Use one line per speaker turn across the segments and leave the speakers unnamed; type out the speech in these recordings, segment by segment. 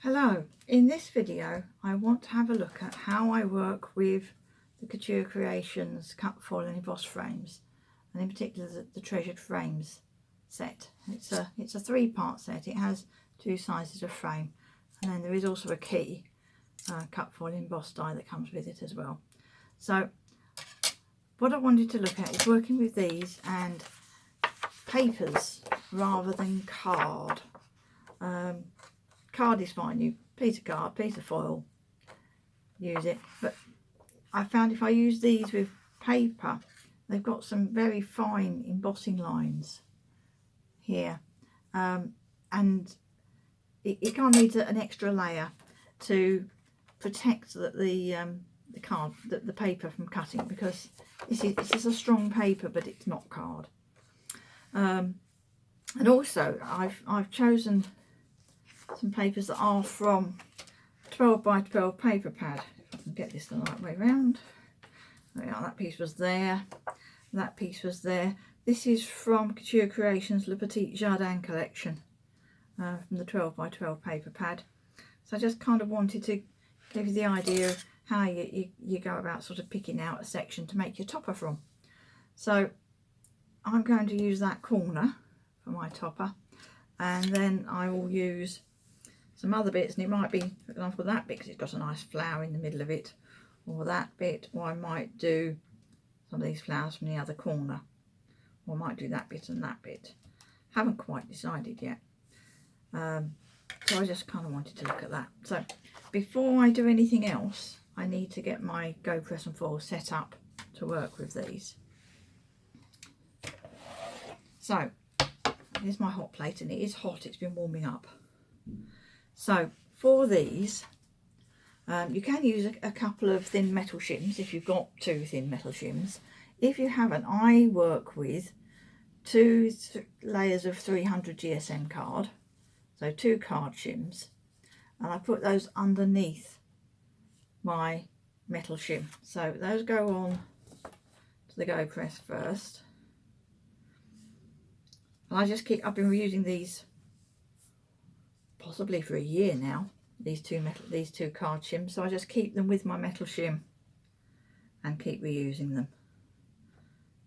Hello, in this video I want to have a look at how I work with the Couture Creations cut foil and emboss frames, and in particular the Treasured Frames set. It's a 3-part set. It has 2 sizes of frame, and then there is also a key cut foil emboss die that comes with it as well. So what I wanted to look at is working with these and papers rather than card. Card is fine, you piece of card, piece of foil, use it, but I found if I use these with paper, they've got some very fine embossing lines here, and it kind of needs an extra layer to protect the card, the paper from cutting, because this is a strong paper but it's not card. And also I've chosen some papers that are from 12 by 12 paper pad. If I can get this the right way round. There we are, that piece was there, that piece was there. This is from Couture Creations Le Petit Jardin collection, from the 12 by 12 paper pad. So I just kind of wanted to give you the idea of how you go about sort of picking out a section to make your topper from. So I'm going to use that corner for my topper, and then I will use some other bits, and it might be, for example, that bit because it's got a nice flower in the middle of it, or that bit, or I might do some of these flowers from the other corner, or I might do that bit and that bit. Haven't quite decided yet, so I just kind of wanted to look at that. So before I do anything else, I need to get my GoPress and Foil set up to work with these. So here's my hot plate, and it is hot, it's been warming up. So for these, you can use a couple of thin metal shims if you've got 2 thin metal shims. If you haven't, I work with 2 layers of 300 GSM card, so 2 card shims, and I put those underneath my metal shim. So those go on to the GoPress first. And I just I've been reusing these possibly for a year now, these two card shims, so I just keep them with my metal shim and keep reusing them.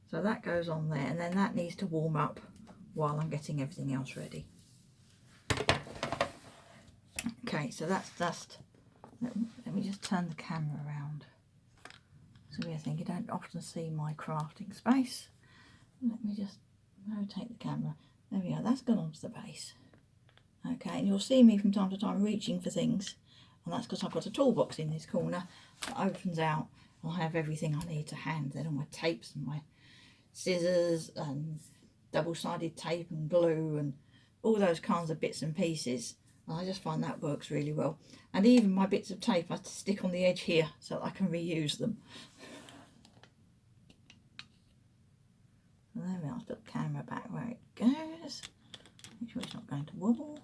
So that goes on there, and then that needs to warm up while I'm getting everything else ready. Okay, so that's just, let me just turn the camera around so I think you don't often see my crafting space. Let me just rotate the camera. There we go, that's gone onto the base. Okay, and you'll see me from time to time reaching for things, and that's because I've got a toolbox in this corner that opens out, and I have everything I need to hand. Then all my tapes and my scissors and double-sided tape and glue and all those kinds of bits and pieces. And I just find that works really well. And even my bits of tape I stick on the edge here so that I can reuse them. And there we are, I'll put the camera back where it goes. Make sure it's not going to wobble.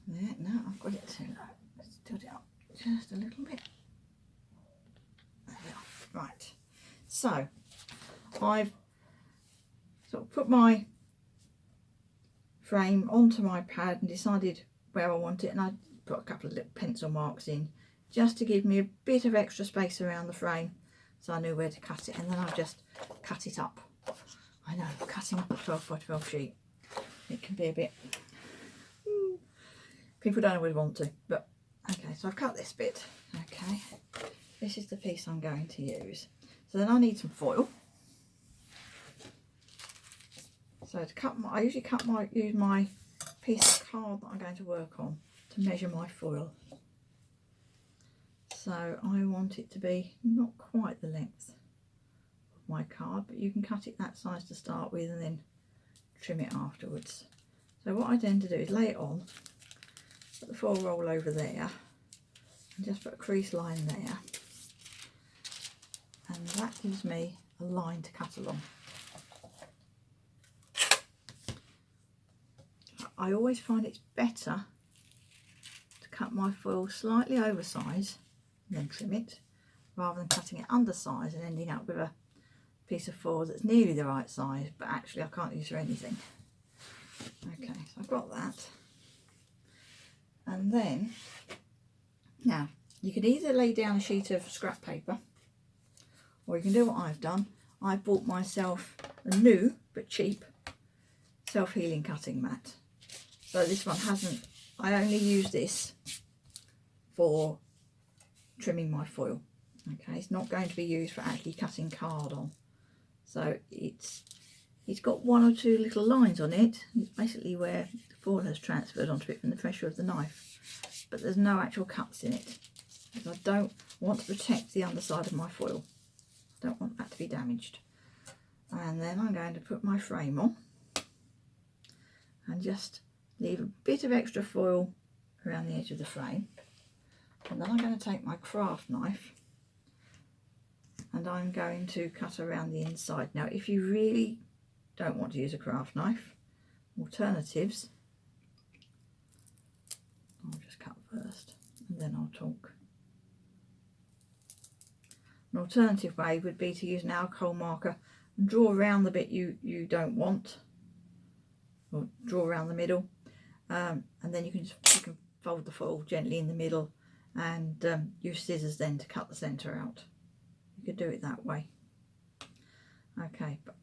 There, no, I've got it too low. Let's tilt it up just a little bit. There we are. Right. So I've sort of put my frame onto my pad and decided where I want it, and I put a couple of little pencil marks in just to give me a bit of extra space around the frame, so I knew where to cut it, and then I've just cut it up. I know, cutting up a 12 by 12 sheet, it can be a bit, people don't always want to, but okay, so I've cut this bit. Okay, this is the piece I'm going to use. So then I need some foil. So to cut I usually use my piece of card that I'm going to work on to measure my foil. So I want it to be not quite the length of my card, but you can cut it that size to start with and then trim it afterwards. So what I tend to do is lay it on, put the foil roll over there, and just put a crease line there, and that gives me a line to cut along. I always find it's better to cut my foil slightly oversized and then trim it, rather than cutting it undersized and ending up with a piece of foil that's nearly the right size but actually I can't use for anything. Okay, so I've got that. And then, now, you can either lay down a sheet of scrap paper, or you can do what I've done. I bought myself a new, but cheap, self-healing cutting mat. So this one hasn't, I only use this for trimming my foil. Okay, it's not going to be used for actually cutting card on. So it's got one or two little lines on it. It's basically where the foil has transferred onto it from the pressure of the knife. But there's no actual cuts in it. Because I don't want to protect the underside of my foil. I don't want that to be damaged. And then I'm going to put my frame on and just leave a bit of extra foil around the edge of the frame. And then I'm going to take my craft knife and I'm going to cut around the inside. Now, if you really don't want to use a craft knife, alternatives, I'll just cut first and then I'll talk. An alternative way would be to use an alcohol marker and draw around the bit you don't want, or draw around the middle, and then you can fold the foil gently in the middle and use scissors then to cut the centre out. You could do it that way. Okay, but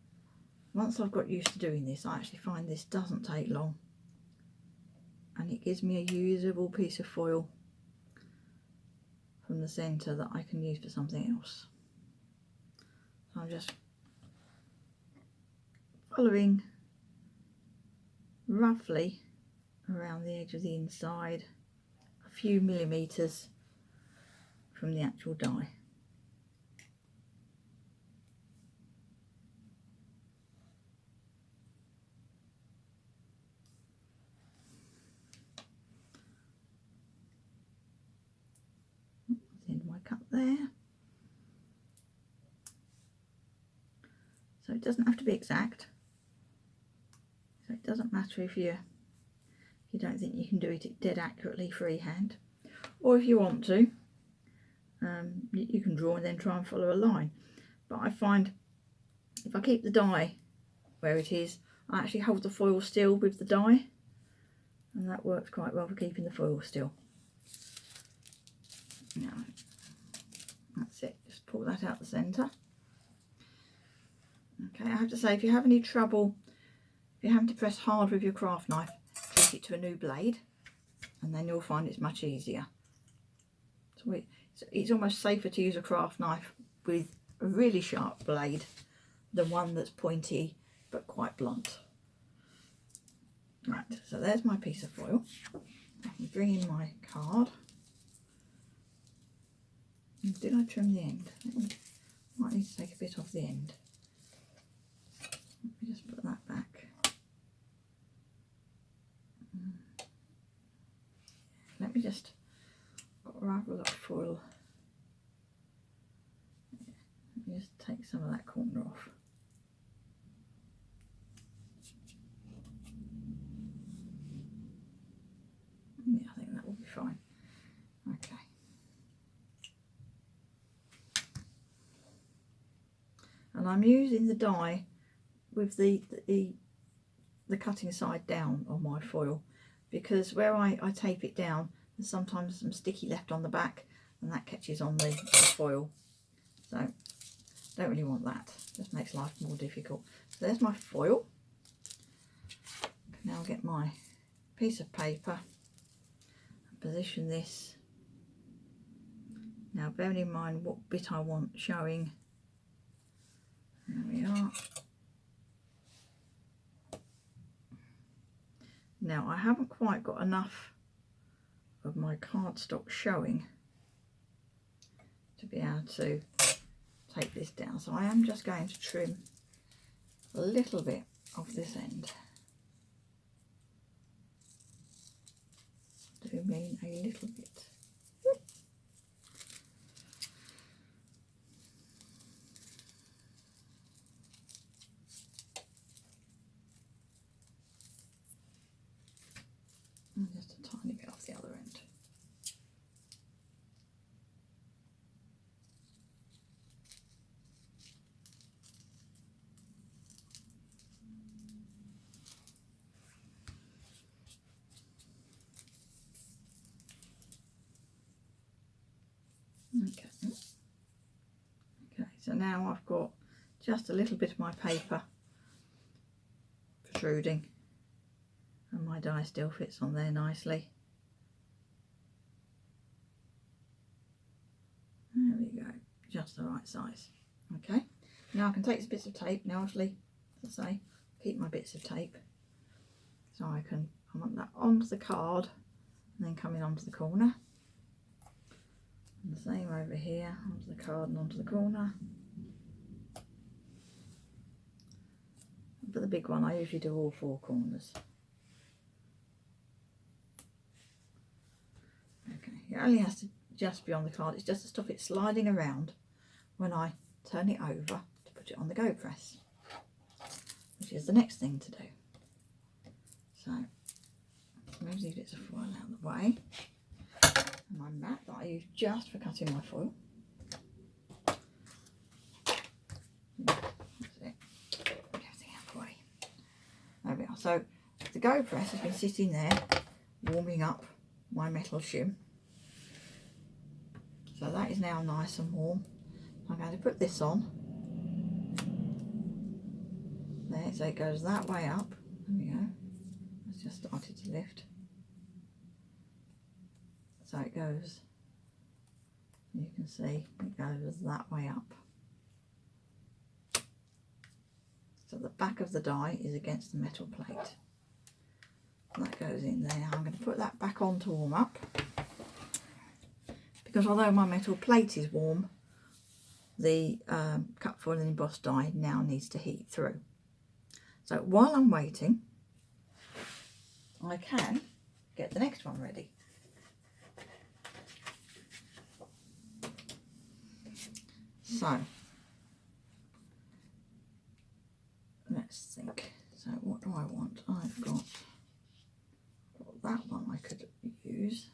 once I've got used to doing this, I actually find this doesn't take long and it gives me a usable piece of foil from the centre that I can use for something else. So I'm just following roughly around the edge of the inside, a few millimetres from the actual die. End my cut there. So it doesn't have to be exact. So it doesn't matter if you don't think you can do it dead accurately freehand, or if you want to, you can draw and then try and follow a line. But I find if I keep the die where it is, I actually hold the foil still with the die, and that works quite well for keeping the foil still. Now, that's it, just pull that out the centre. Okay, I have to say, if you have any trouble, if you're having to press hard with your craft knife, treat it to a new blade and then you'll find it's much easier. So it's almost safer to use a craft knife with a really sharp blade than one that's pointy but quite blunt. Right, so there's my piece of foil. I can bring in my card. Did I trim the end? Might need to take a bit off the end. Let me just put that back. Let me just, got rather a lot of foil. Let me just take some of that corner off. Yeah, I think that will be fine. Okay. And I'm using the die with the cutting side down on my foil, because where I tape it down, there's sometimes some sticky left on the back and that catches on the foil. So don't really want that, just makes life more difficult. So there's my foil. Now I'll get my piece of paper and position this. Now bearing in mind what bit I want showing. There we are. Now I haven't quite got enough of my cardstock showing to be able to take this down, so I am just going to trim a little bit of this end. I do mean a little bit. And just a tiny bit off the other end. now I've got just a little bit of my paper protruding, and my die still fits on there nicely. There we go, just the right size. Okay, now I can take some bits of tape. Now obviously, as I say, keep my bits of tape, so I want that onto the card and then coming onto the corner. And the same over here, onto the card and onto the corner. For the big one, I usually do all 4 corners. Okay, it only has to just be on the card. It's just to stop it sliding around when I turn it over to put it on the GoPress, which is the next thing to do. So, move these bits of foil out of the way. And my mat that I use just for cutting my foil. That's it. Put everything out of the way. There we are. So the GoPress has been sitting there warming up my metal shim. So that is now nice and warm. I'm going to put this on. There, so it goes that way up. There we go. It's just started to lift. So it goes, you can see it goes that way up. So the back of the die is against the metal plate. That goes in there. I'm going to put that back on to warm up, because although my metal plate is warm, the cut foil and embossed die now needs to heat through. So while I'm waiting, I can get the next one ready. So let's think. So what do I want? I've got that one I could use.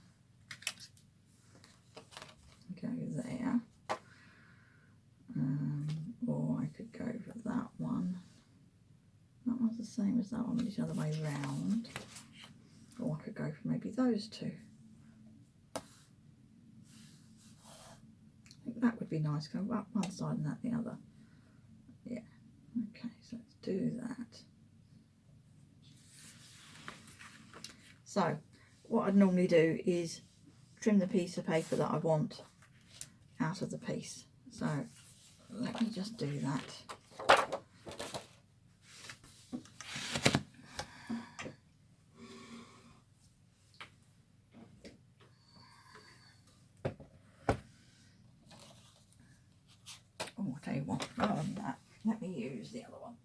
Go there. Or I could go for that one. That one's the same as that one, but it's the other way round. Or I could go for maybe those two. I think that would be nice. Go up one side and that the other. Yeah. Okay, so let's do that. So what I'd normally do is trim the piece of paper that I want out of the piece. So let me just do that. Oh, I'll tell you what, rather than that, let me use the other one.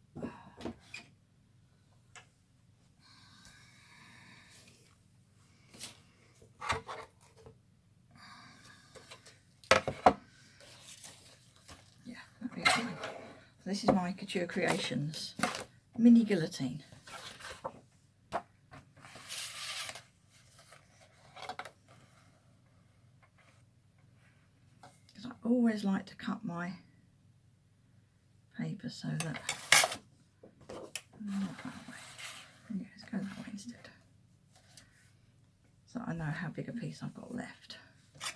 Yeah, that'll be fine. So this is my Couture Creations mini guillotine. Because I always like to cut my paper so that not that way. Yeah, let's go that way instead. So I know how big a piece I've got left. So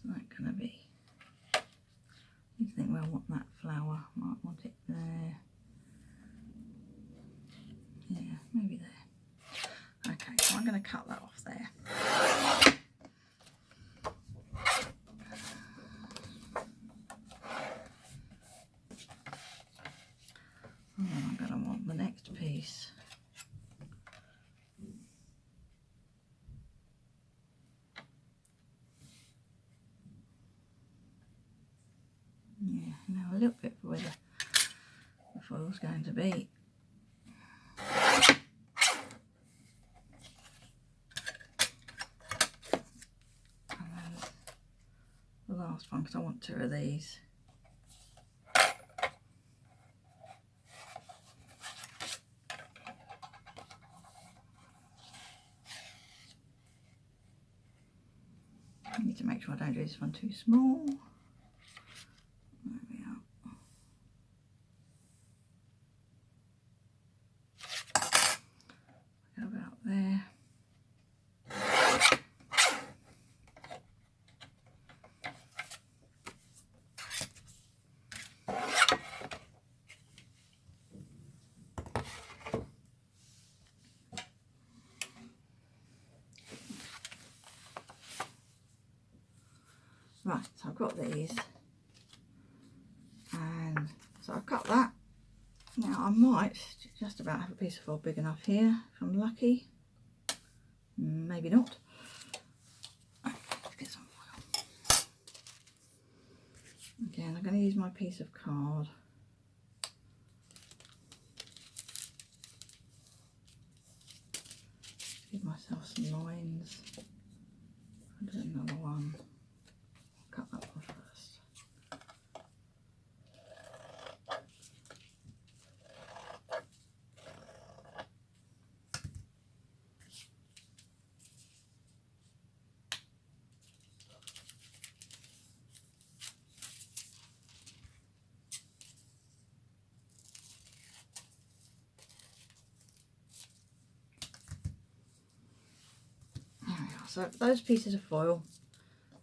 that's going to be. You think, well, I want that flower. Might want it there. Yeah, maybe there. Okay, so I'm going to cut that off there. And then I'm going to want the next piece. Yeah, now a little bit for where the foil's going to be. And then the last one, because I want 2 of these. I need to make sure I don't do this one too small. There we are. Go about there. Right, so I've got these, and so I've cut that. Now I might just about have a piece of foil big enough here if I'm lucky. Maybe not. Okay, let's get some foil. Again, I'm going to use my piece of card. Give myself some lines. I'll do another one. I'll cut that one first. So those pieces of foil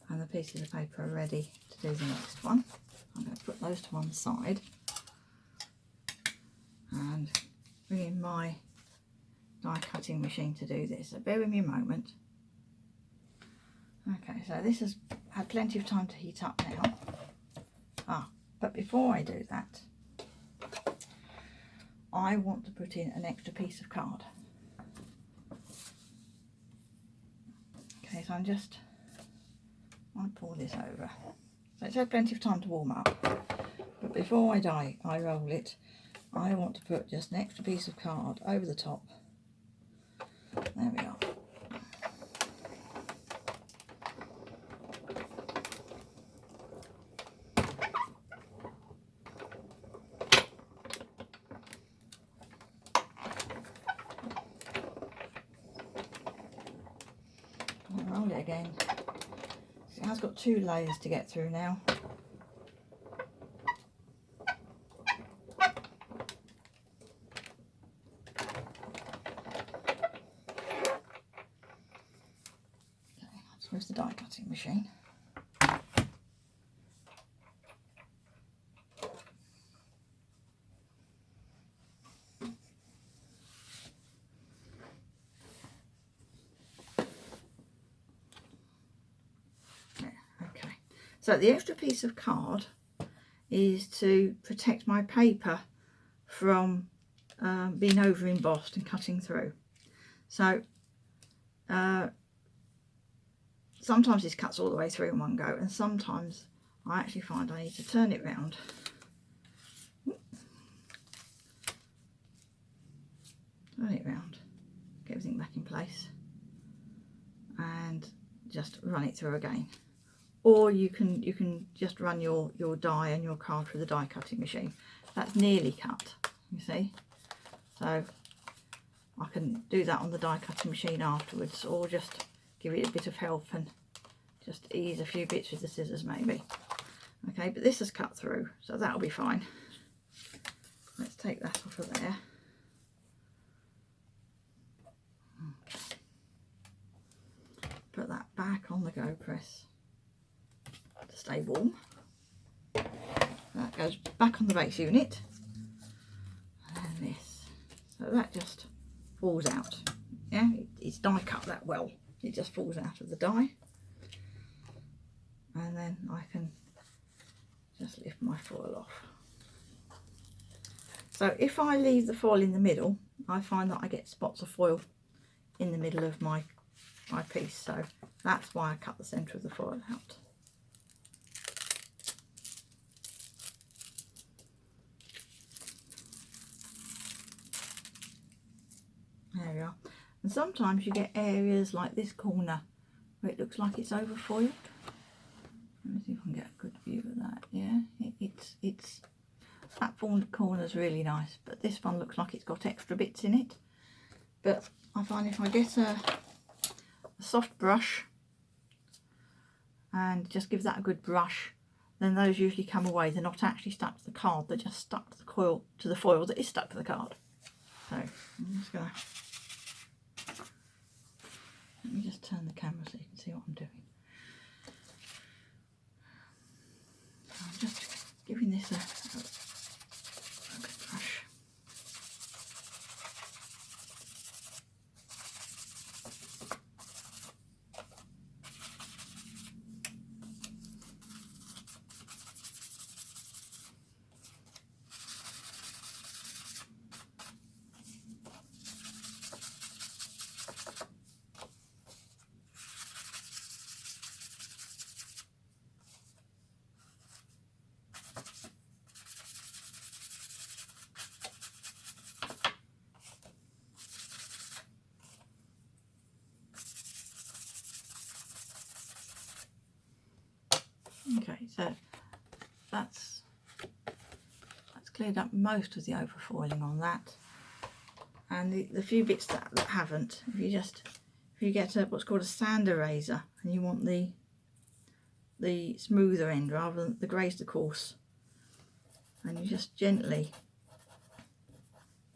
and the pieces of paper are ready to do the next one. I'm going to put those to one side and bring in my die cutting machine to do this. So bear with me a moment. Okay, so this has had plenty of time to heat up now. But before I do that, I want to put in an extra piece of card. Okay, so I pour this over. So it's had plenty of time to warm up, but before I roll it, I want to put just an extra piece of card over the top. There we are. I'll roll it again. It has got 2 layers to get through now. Where's the die cutting machine? Okay, so the extra piece of card is to protect my paper from being over embossed and cutting through. So sometimes this cuts all the way through in one go, and sometimes I actually find I need to turn it round. Turn it round, get everything back in place, and just run it through again. Or you can just run your die and your card through the die cutting machine. That's nearly cut, you see. So I can do that on the die cutting machine afterwards, or just give it a bit of help and just ease a few bits with the scissors maybe. Okay, but this has cut through, so that'll be fine. Let's take that off of there. Okay. Put that back on the GoPress to stay warm. That goes back on the base unit. And this. So that just falls out. Yeah, it's die cut that well. It just falls out of the die. And then I can just lift my foil off. So if I leave the foil in the middle, I find that I get spots of foil in the middle of my piece. So that's why I cut the centre of the foil out. There we are. And sometimes you get areas like this corner where it looks like it's over foiled. Let me see if I can get a good view of that. Yeah, it's that corner's really nice, but this one looks like it's got extra bits in it. But I find if I get a soft brush and just give that a good brush, then those usually come away. They're not actually stuck to the card, they're just stuck to the foil that is stuck to the card. So I'm just gonna, let me just turn the camera so you can see what I'm doing. So I'm just giving this a good brush. So that's cleared up most of the overfoiling on that, and the few bits that haven't, if you get what's called a sand eraser and you want the smoother end rather than the grey's the coarse, and you just gently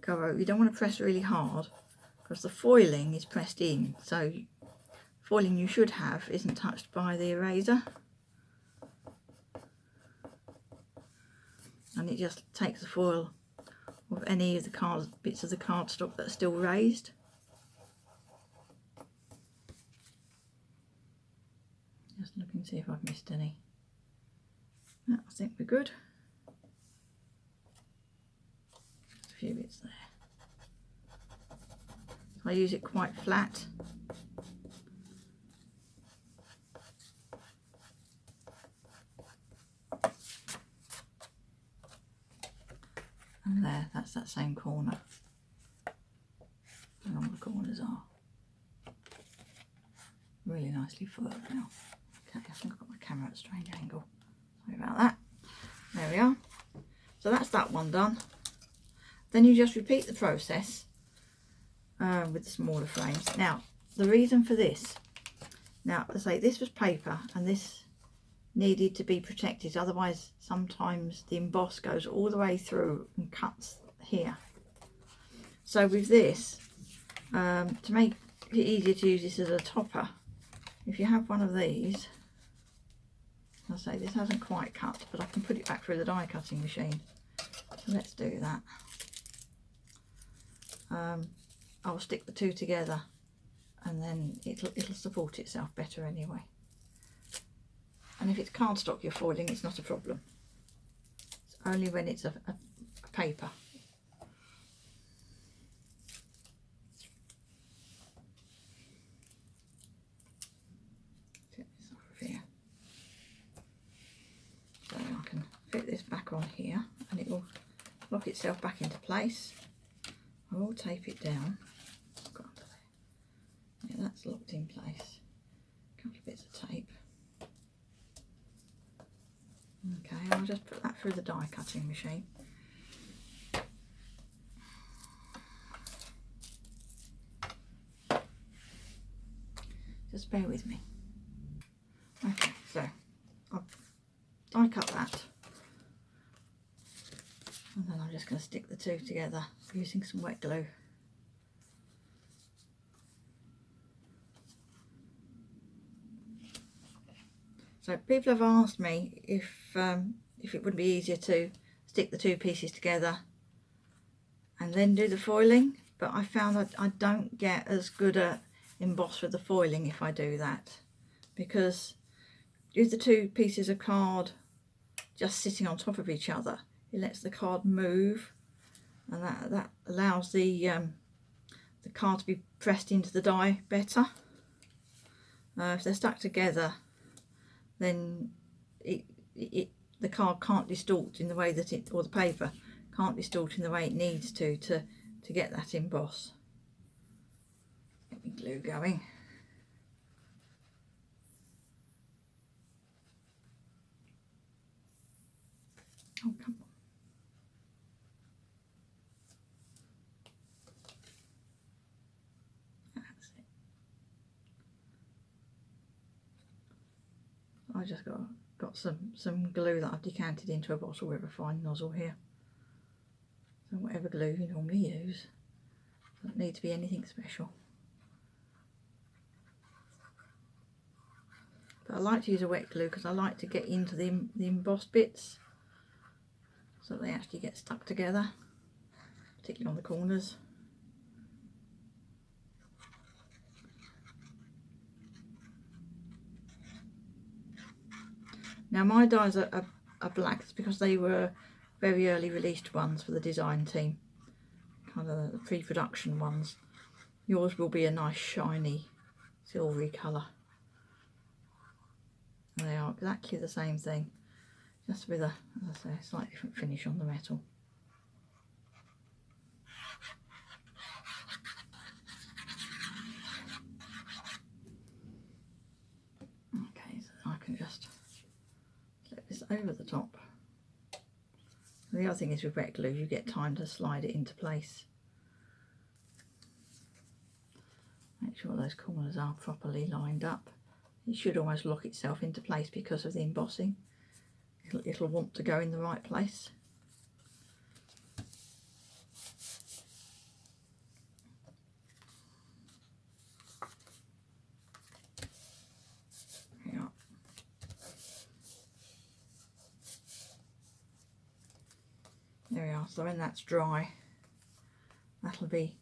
go over. You don't want to press really hard because the foiling is pressed in, so foiling you should have isn't touched by the eraser, and it just takes the foil of any of the bits of the cardstock that are still raised. Just look and see if I've missed any. No, I think we're good. Just a few bits there. I use it quite flat. And there, that's that same corner. And all the corners are really nicely foiled now. Okay, I think I've got my camera at a strange angle. Sorry about that. There we are. So that's that one done. Then you just repeat the process with the smaller frames. Now, the reason for this, now, as I say, this was paper and this needed to be protected, otherwise sometimes the emboss goes all the way through and cuts here. So with this, to make it easier to use this as a topper, if you have one of these, I'll say this hasn't quite cut, but I can put it back through the die cutting machine. So let's do that. I'll stick the two together and then it'll support itself better anyway. And if it's cardstock you're foiling, it's not a problem. It's only when it's a paper. Get this off of here. So I can fit this back on here and it will lock itself back into place. I will tape it down. Yeah, that's locked in place. A couple of bits of tape. Okay, I'll just put that through the die cutting machine. Just bear with me. Okay, so I'll die cut that. And then I'm just going to stick the two together using some wet glue. So people have asked me if it wouldn't be easier to stick the two pieces together and then do the foiling, but I found that I don't get as good a emboss with the foiling if I do that, because with the two pieces of card just sitting on top of each other, it lets the card move, and that allows the card to be pressed into the die better. If they're stuck together, then the card can't distort in the way that or the paper can't distort in the way it needs to get that emboss. Get my glue going. Oh, come on. That's it. I just got some glue that I've decanted into a bottle with a fine nozzle here. So whatever glue you normally use, doesn't need to be anything special. But I like to use a wet glue because I like to get into the embossed bits so that they actually get stuck together, particularly on the corners. Now my dies are black. It's because they were very early released ones for the design team, kind of the pre-production ones. Yours will be a nice shiny silvery colour. And they are exactly the same thing, just with a, as I say, a slightly different finish on the metal. Okay, so I can just flip this over the top. The other thing is with wet glue, you get time to slide it into place. Make sure those corners are properly lined up. It should almost lock itself into place because of the embossing. It'll want to go in the right place. Yeah. There we are. So when that's dry, that'll be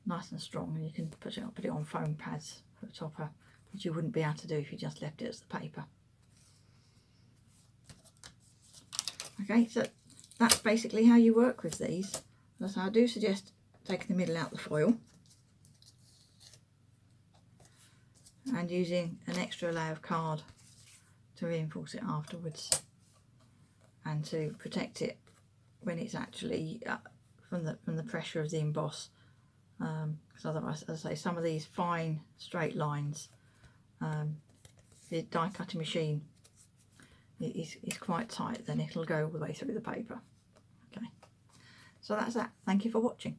nice and strong, and you can put it on foam pads at the top, which you wouldn't be able to do if you just left it as the paper. Okay, so that's basically how you work with these. So I do suggest taking the middle out the foil and using an extra layer of card to reinforce it afterwards and to protect it when it's actually from the pressure of the emboss. Because otherwise, as I say, some of these fine straight lines, the die cutting machine is quite tight, then it'll go all the way through the paper. Okay, so that's that. Thank you for watching.